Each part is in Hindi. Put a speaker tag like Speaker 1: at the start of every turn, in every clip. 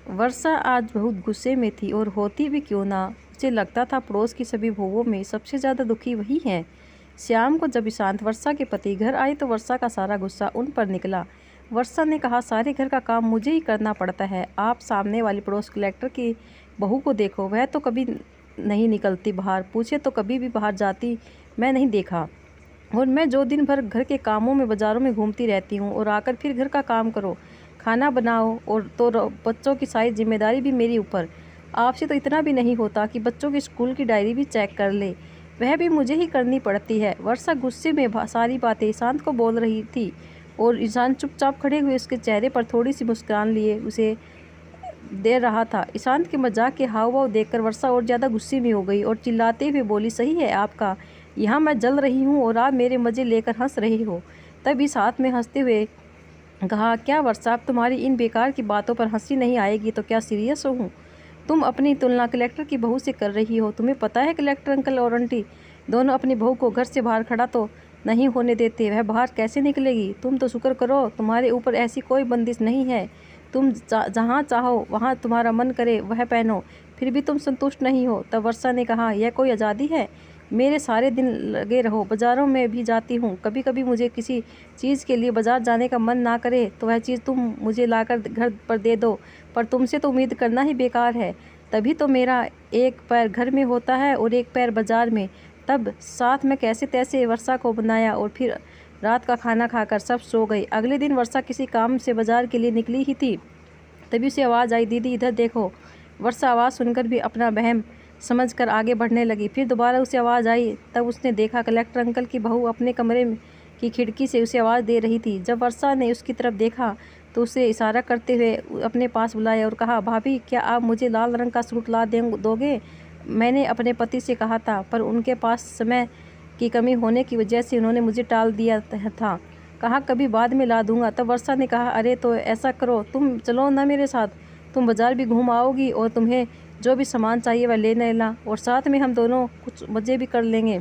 Speaker 1: वर्षा आज बहुत गुस्से में थी और होती भी क्यों ना, उसे लगता था पड़ोस की सभी बहुओं में सबसे ज़्यादा दुखी वही है। शाम को जब ईशांत वर्षा के पति घर आए तो वर्षा का सारा गुस्सा उन पर निकला। वर्षा ने कहा, सारे घर का काम मुझे ही करना पड़ता है। आप सामने वाली पड़ोस कलेक्टर की बहू को देखो, वह तो कभी नहीं निकलती बाहर, पूछे तो कभी भी बाहर जाती मैं नहीं देखा। और मैं जो दिन भर घर के कामों में बाज़ारों में घूमती रहती हूँ और आकर फिर घर का काम करो, खाना बनाओ और तो बच्चों की सारी जिम्मेदारी भी मेरी ऊपर। आपसे तो इतना भी नहीं होता कि बच्चों की स्कूल की डायरी भी चेक कर ले, वह भी मुझे ही करनी पड़ती है। वर्षा गुस्से में सारी बातें ईशांत को बोल रही थी और ईशांत चुपचाप खड़े हुए उसके चेहरे पर थोड़ी सी मुस्कान लिए उसे दे रहा था। ईशांत के मजाक के हाव भाव देखकर वर्षा और ज़्यादा गुस्से में हो गई और चिल्लाते हुए बोली, सही है आपका, यहाँ मैं जल रही हूँ और आप मेरे मज़े लेकर हंस रहे हो। तब इस हाथ में हंसते हुए कहा, क्या वर्षा, अब तुम्हारी इन बेकार की बातों पर हंसी नहीं आएगी तो क्या सीरियस हूँ? तुम अपनी तुलना कलेक्टर की बहू से कर रही हो। तुम्हें पता है कलेक्टर अंकल और आंटी दोनों अपनी बहू को घर से बाहर खड़ा तो नहीं होने देते, वह बाहर कैसे निकलेगी? तुम तो शुक्र करो तुम्हारे ऊपर ऐसी कोई बंदिश नहीं है, तुम जहाँ चाहो वहाँ तुम्हारा मन करे वह पहनो, फिर भी तुम संतुष्ट नहीं हो। तब वर्षा ने कहा, यह कोई आज़ादी है? मेरे सारे दिन लगे रहो, बाज़ारों में भी जाती हूँ, कभी कभी मुझे किसी चीज़ के लिए बाज़ार जाने का मन ना करे तो वह चीज़ तुम मुझे लाकर घर पर दे दो, पर तुमसे तो उम्मीद करना ही बेकार है। तभी तो मेरा एक पैर घर में होता है और एक पैर बाज़ार में। तब साथ में कैसे तैसे वर्षा को बनाया और फिर रात का खाना खाकर सब सो गई। अगले दिन वर्षा किसी काम से बाज़ार के लिए निकली ही थी, तभी उसे आवाज़ आई, दीदी इधर देखो। वर्षा आवाज़ सुनकर भी अपना वहम समझकर आगे बढ़ने लगी। फिर दोबारा उसे आवाज़ आई, तब उसने देखा कलेक्टर अंकल की बहू अपने कमरे की खिड़की से उसे आवाज़ दे रही थी। जब वर्षा ने उसकी तरफ देखा तो उसे इशारा करते हुए अपने पास बुलाया और कहा, भाभी क्या आप मुझे लाल रंग का सूट ला दोगे? मैंने अपने पति से कहा था, पर उनके पास समय की कमी होने की वजह से उन्होंने मुझे टाल दिया था, कहा कभी बाद में ला दूंगा। तब वर्षा ने कहा, अरे तो ऐसा करो, तुम चलो ना मेरे साथ, तुम बाज़ार भी घूम आओगी और तुम्हें जो भी सामान चाहिए वह ले लेना और साथ में हम दोनों कुछ मज़े भी कर लेंगे।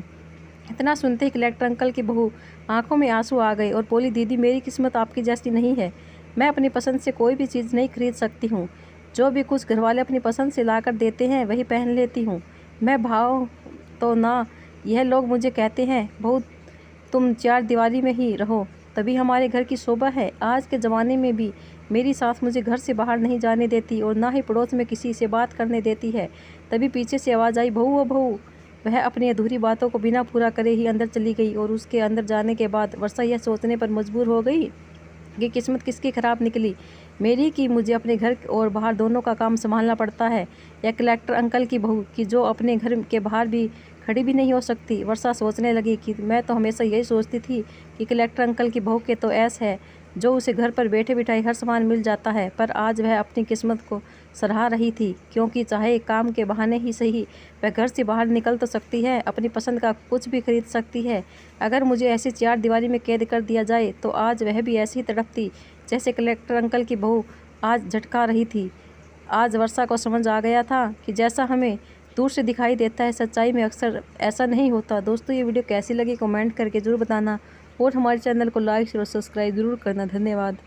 Speaker 1: इतना सुनते ही कलेक्टर अंकल की बहू आंखों में आंसू आ गए और बोली, दीदी मेरी किस्मत आपकी जैसी नहीं है, मैं अपनी पसंद से कोई भी चीज़ नहीं खरीद सकती हूँ, जो भी कुछ घरवाले अपनी पसंद से लाकर देते हैं वही पहन लेती हूँ मैं। भाव तो ना, यह लोग मुझे कहते हैं, बहू तुम चार दीवारी में ही रहो तभी हमारे घर की शोभा है। आज के ज़माने में भी मेरी सास मुझे घर से बाहर नहीं जाने देती और ना ही पड़ोस में किसी से बात करने देती है। तभी पीछे से आवाज़ आई, बहू ओ बहू। वह अपनी अधूरी बातों को बिना पूरा करे ही अंदर चली गई और उसके अंदर जाने के बाद वर्षा यह सोचने पर मजबूर हो गई कि किस्मत किसकी ख़राब निकली, मेरी कि मुझे अपने घर और बाहर दोनों का काम संभालना पड़ता है, या कलेक्टर अंकल की बहू की जो अपने घर के बाहर भी खड़ी भी नहीं हो सकती। वर्षा सोचने लगी कि मैं तो हमेशा यही सोचती थी कि कलेक्टर अंकल की बहू के तो ऐस है जो उसे घर पर बैठे बिठाए हर सामान मिल जाता है, पर आज वह अपनी किस्मत को सराह रही थी, क्योंकि चाहे काम के बहाने ही सही वह घर से बाहर निकल तो सकती है, अपनी पसंद का कुछ भी खरीद सकती है। अगर मुझे ऐसी चार दीवारी में कैद कर दिया जाए तो आज वह भी ऐसी ही तड़पती जैसे कलेक्टर अंकल की बहू आज झटका रही थी। आज वर्षा को समझ आ गया था कि जैसा हमें दूर से दिखाई देता है सच्चाई में अक्सर ऐसा नहीं होता। दोस्तों ये वीडियो कैसी लगी कमेंट करके ज़रूर बताना और हमारे चैनल को लाइक और सब्सक्राइब ज़रूर करना। धन्यवाद।